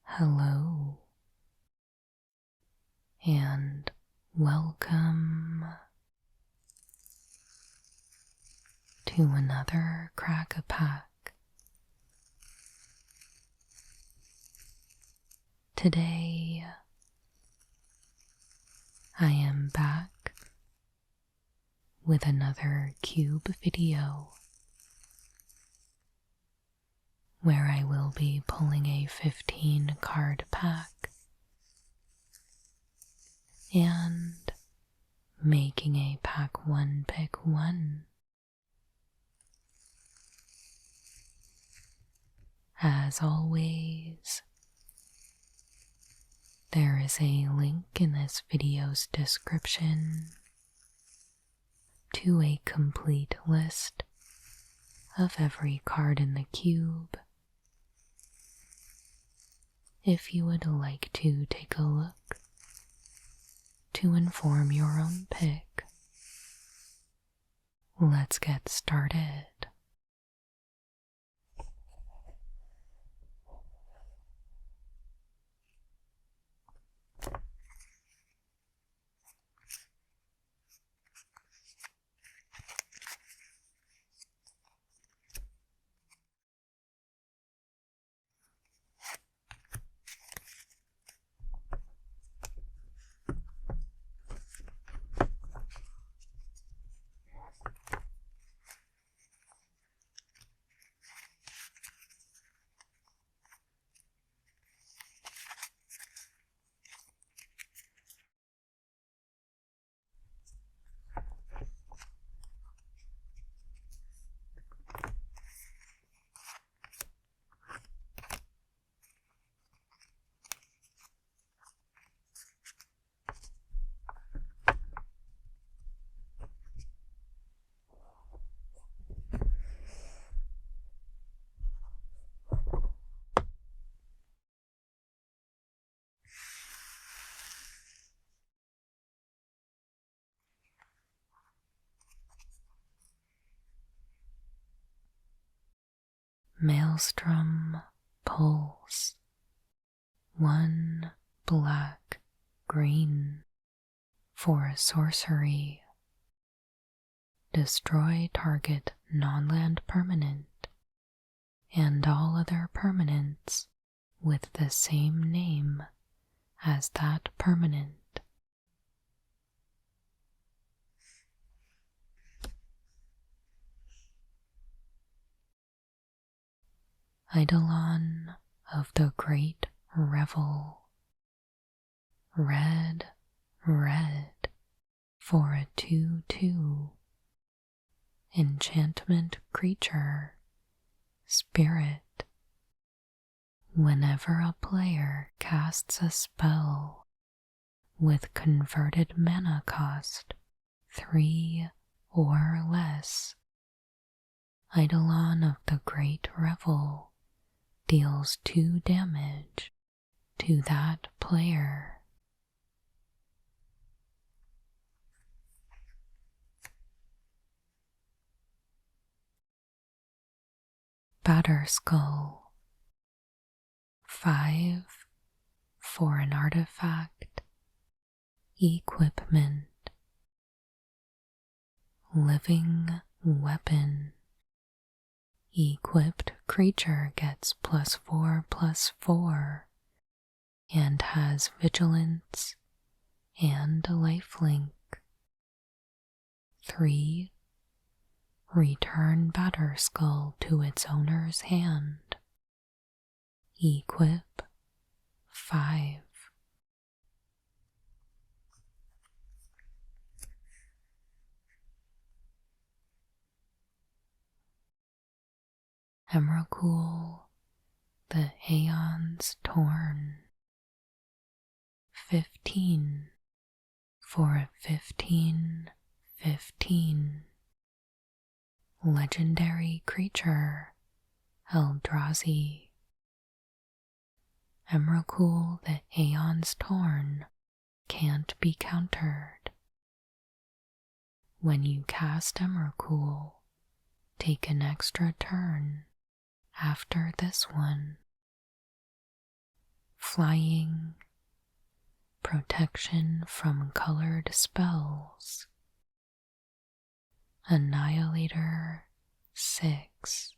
Hello and welcome to another Crack-a-Pack. Today I am back with another cube video where I will be pulling a 15 card pack and making a pack 1 pick 1. As always, there is a link in this video's description to a complete list of every card in the cube if you would like to take a look to inform your own pick. Let's get started. Maelstrom Pulse. 1 black green for a sorcery. Destroy target non-land permanent and all other permanents with the same name as that permanent. Eidolon of the Great Revel. Red, red for a 2/2. Enchantment creature. Spirit. Whenever a player casts a spell with converted mana cost 3 or less, Eidolon of the Great Revel deals 2 damage to that player. Batterskull. 5 for an artifact. Equipment. Living Weapon. Equipped creature gets +4/+4 and has vigilance and lifelink. 3. Return Batterskull to its owner's hand. Equip 5. Emrakul, the Aeon's Torn. 15 for a 15/15. Legendary creature, Eldrazi. Emrakul, the Aeon's Torn can't be countered. When you cast Emrakul, take an extra turn after this one. Flying, protection from colored spells. Annihilator 6.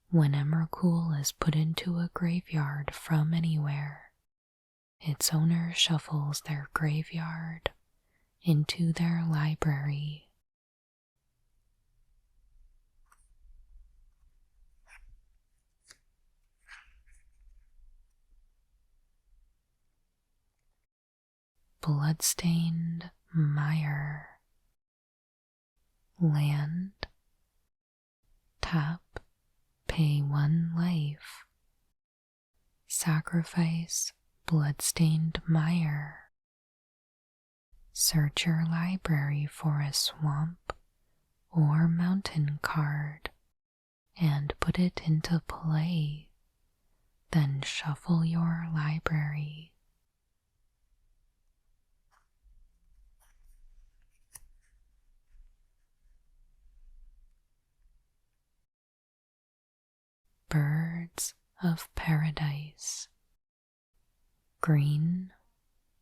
When Emrakul is put into a graveyard from anywhere, its owner shuffles their graveyard into their library. Bloodstained Mire. Land. Tap. Pay 1 life. Sacrifice Bloodstained Mire. Search your library for a swamp or mountain card and put it into play. Then shuffle your library. Birds of Paradise. Green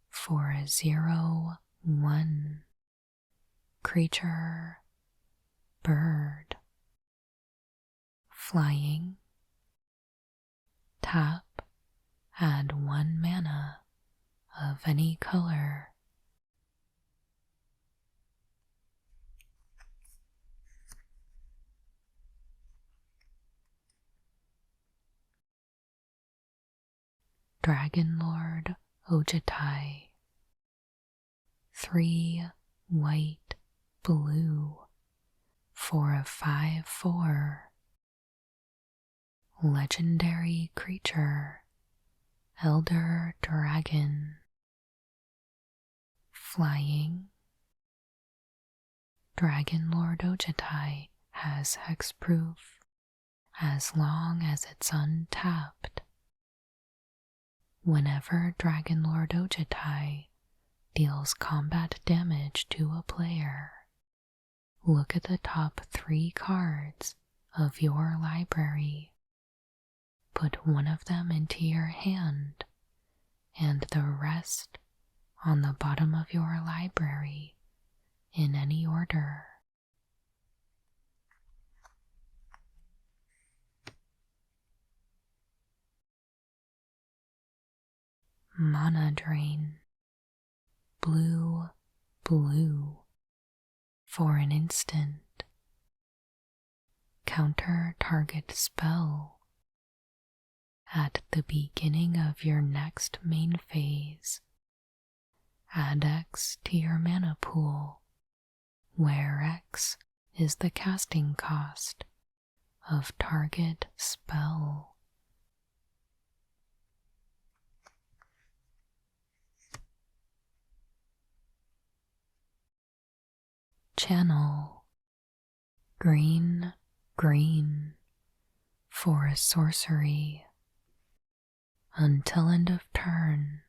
for a 0/1. Creature, bird. Flying. Tap, add 1 mana of any color. Dragonlord Ojutai. 3 white, blue for a 5/4. Legendary creature, Elder Dragon. Flying. Dragonlord Ojutai has hexproof as long as it's untapped. Whenever Dragonlord Ojutai deals combat damage to a player, look at the top 3 cards of your library. Put one of them into your hand and the rest on the bottom of your library in any order. Mana Drain. Blue, blue for an instant. Counter target spell. At the beginning of your next main phase, add X to your mana pool, where X is the casting cost of target spell. Channel. Green, green for a sorcery. Until end of turn,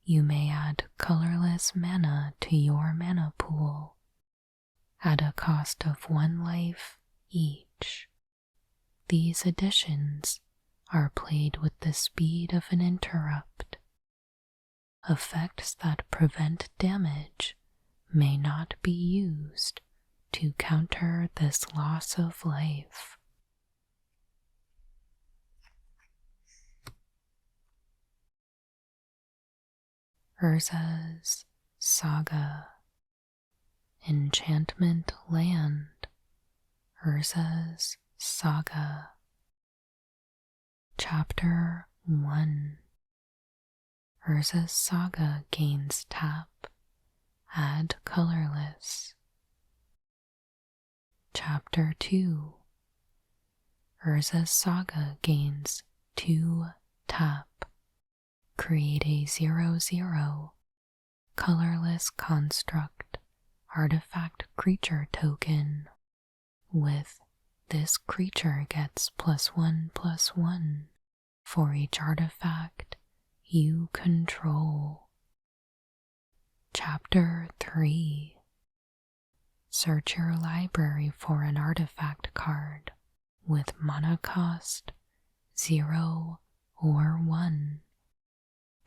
you may add colorless mana to your mana pool at a cost of 1 life each. These additions are played with the speed of an interrupt. Effects that prevent damage may not be used to counter this loss of life. Urza's Saga. Enchantment Land. Urza's Saga. Chapter 1. Urza's Saga gains tap. Add colorless. Chapter 2. Urza's Saga gains 2 tap. Create a 0/0 colorless construct artifact creature token. With this creature gets +1/+1 for each artifact you control. Chapter 3. Search your library for an artifact card with mana cost 0 or 1.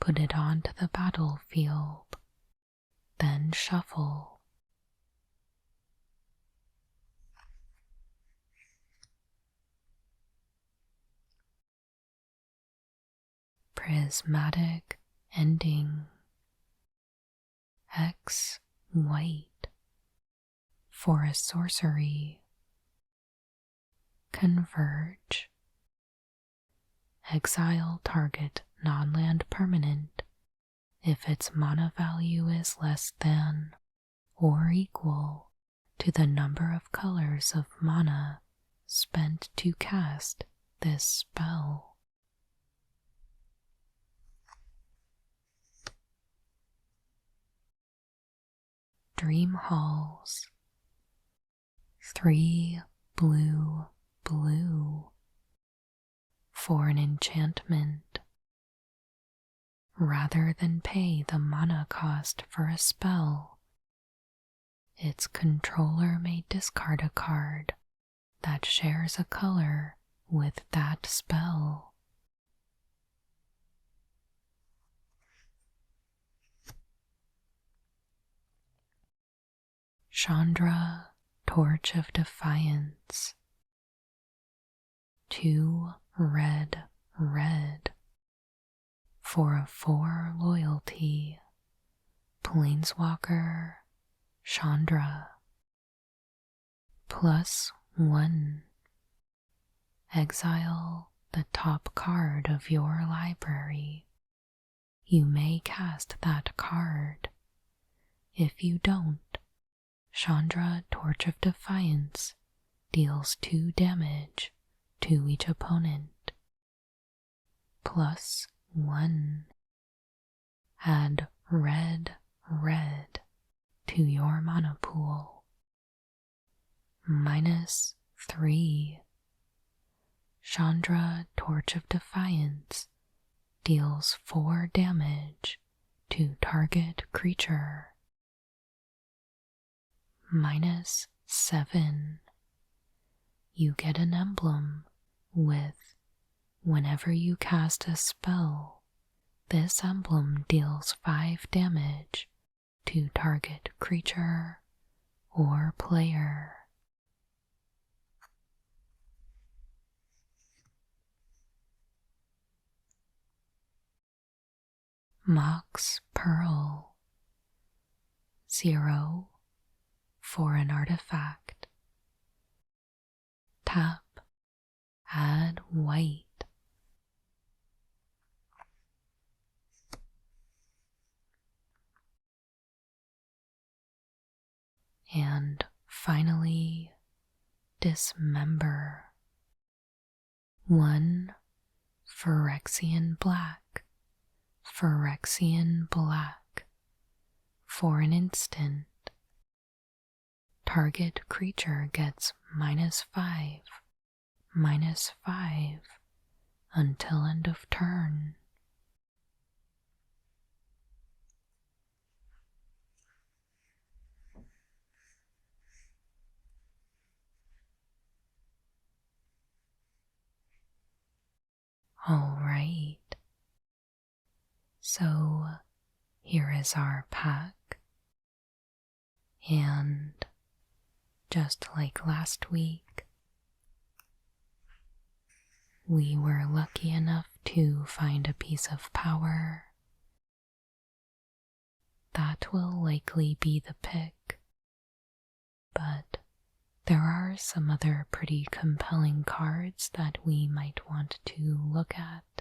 Put it onto the battlefield, then shuffle. Prismatic Ending. X white for a sorcery. Converge. Exile target non-land permanent if its mana value is less than or equal to the number of colors of mana spent to cast this spell. Dream Halls. 3 blue for an enchantment. Rather than pay the mana cost for a spell, its controller may discard a card that shares a color with that spell. Chandra, Torch of Defiance. 2 red for a 4 loyalty. Planeswalker, Chandra. +1. Exile the top card of your library. You may cast that card. If you don't, Chandra, Torch of Defiance deals 2 damage to each opponent. +1. Add red to your mana pool. -3. Chandra, Torch of Defiance deals 4 damage to target creature. -7. You get an emblem with whenever you cast a spell, this emblem deals 5 damage to target creature or player. Mox Pearl. 0 for an artifact. Tap, add white. And finally, Dismember. 1 Phyrexian Black for an instant. Target creature gets -5 until end of turn. All right. So here is our pack. And just like last week, we were lucky enough to find a piece of power. That will likely be the pick, but there are some other pretty compelling cards that we might want to look at.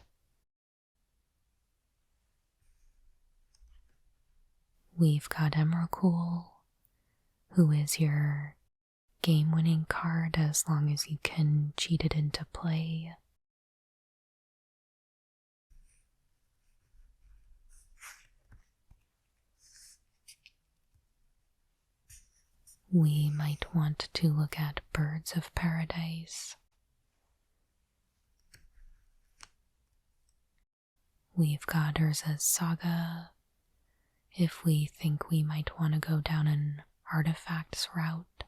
We've got Emrakul, who is your game-winning card as long as you can cheat it into play. We might want to look at Birds of Paradise. We've got Urza's Saga, if we think we might want to go down an artifacts route.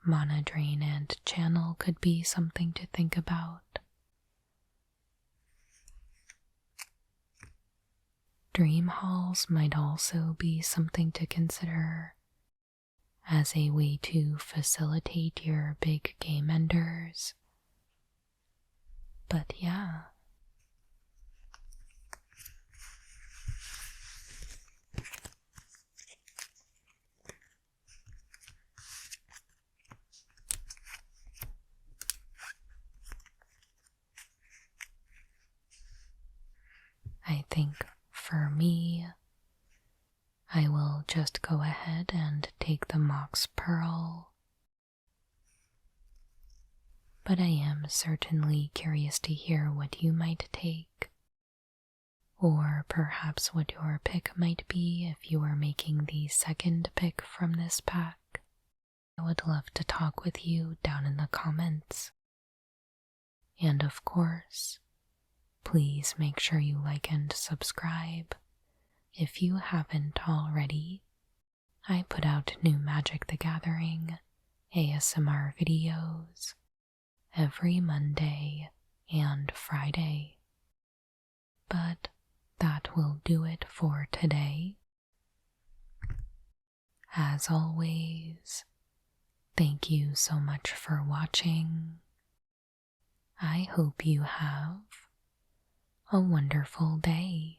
Mana drain and channel could be something to think about. Dream halls might also be something to consider as a way to facilitate your big game enders. But yeah. I think for me, I will just go ahead and take the Mox Pearl. But I am certainly curious to hear what you might take, or perhaps what your pick might be if you are making the second pick from this pack. I would love to talk with you down in the comments. And of course, please make sure you like and subscribe. If you haven't already, I put out new Magic the Gathering ASMR videos every Monday and Friday. But that will do it for today. As always, thank you so much for watching. I hope you have a wonderful day.